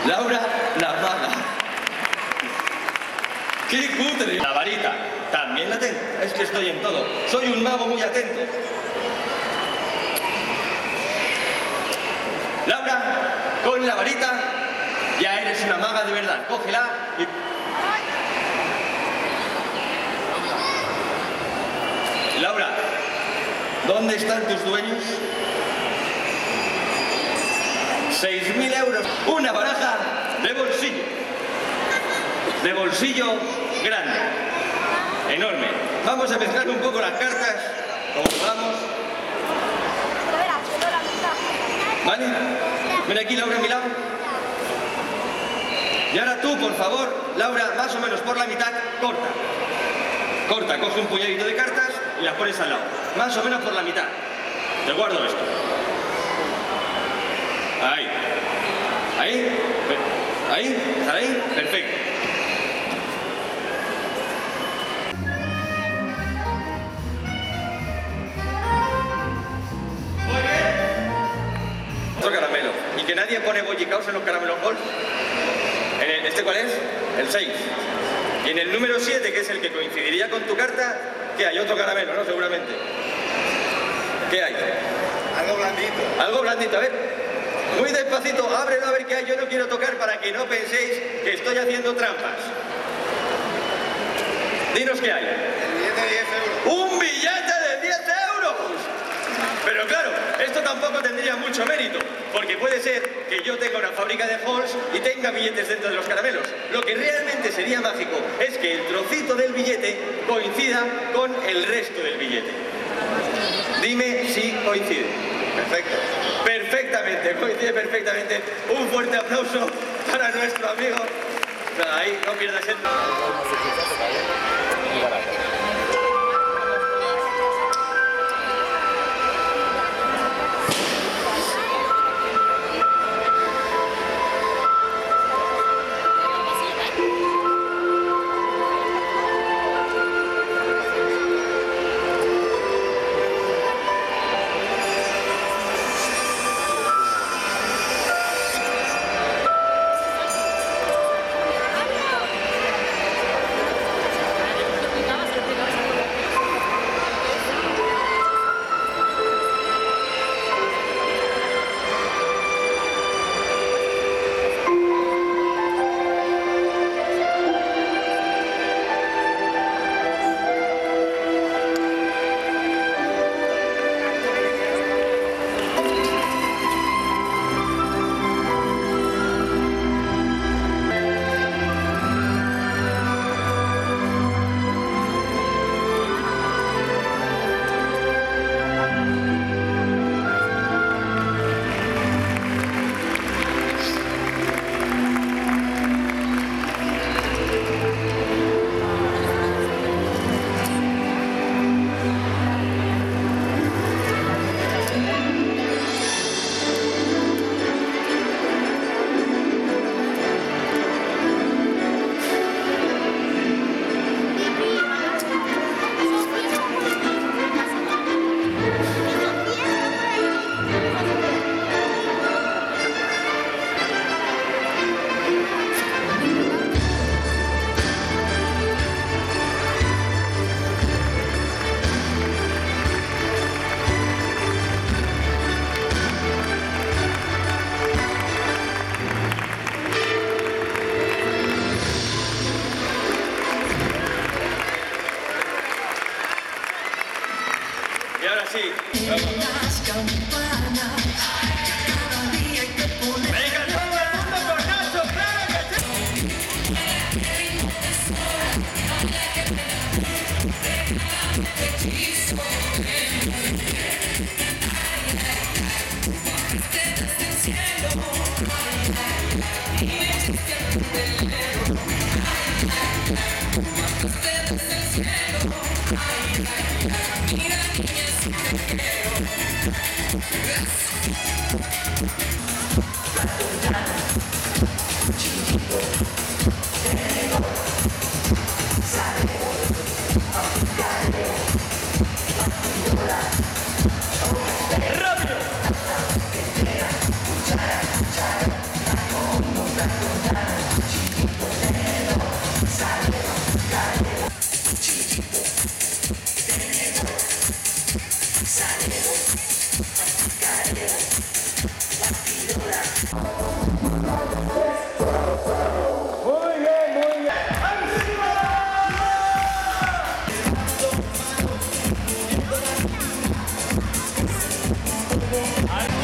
Laura, la maga. ¡Qué cutre! La varita, también la tengo. Es que estoy en todo. Soy un mago muy atento. Laura, con la varita, ya eres una maga de verdad. Cógela y... Laura, ¿dónde están tus dueños? 6.000 euros. Una baraja de bolsillo. De bolsillo grande. Enorme. Vamos a mezclar un poco las cartas. Como vamos. ¿Vale? Ven aquí, Laura, a mi lado. Y ahora tú, por favor, Laura, más o menos por la mitad, corta. Corta, coge un puñadito de cartas y las pones al lado. Más o menos por la mitad. Te guardo esto. Ahí. Ahí. Ahí. ¿Está ahí? Perfecto. Muy bien. Otro caramelo. Y que nadie pone bollicaos en los caramelos Gold. ¿Este cuál es? El 6. Y en el número 7, que es el que coincidiría con tu carta, ¿qué hay? Otro caramelo, ¿no? Seguramente. ¿Qué hay? Algo blandito. Algo blandito, a ver. Muy despacito, ábrelo a ver qué hay. Yo no quiero tocar para que no penséis que estoy haciendo trampas. Dinos qué hay. El billete de 10 euros. ¡Un billete de 10 euros! Pero claro, esto tampoco tendría mucho mérito, porque puede ser que yo tenga una fábrica de Halls y tenga billetes dentro de los caramelos. Lo que realmente sería mágico es que el trocito del billete coincida con el resto del billete. Dime si coincide. Perfecto. Perfectamente, coincide perfectamente. Un fuerte aplauso para nuestro amigo. Ahí, no pierdas el... Y ahora sí. ¡Venga, todo el mundo con Nacho! ¡Claro que sí! ¡Rápido! Muy bien, muy bien. ¡Arriba!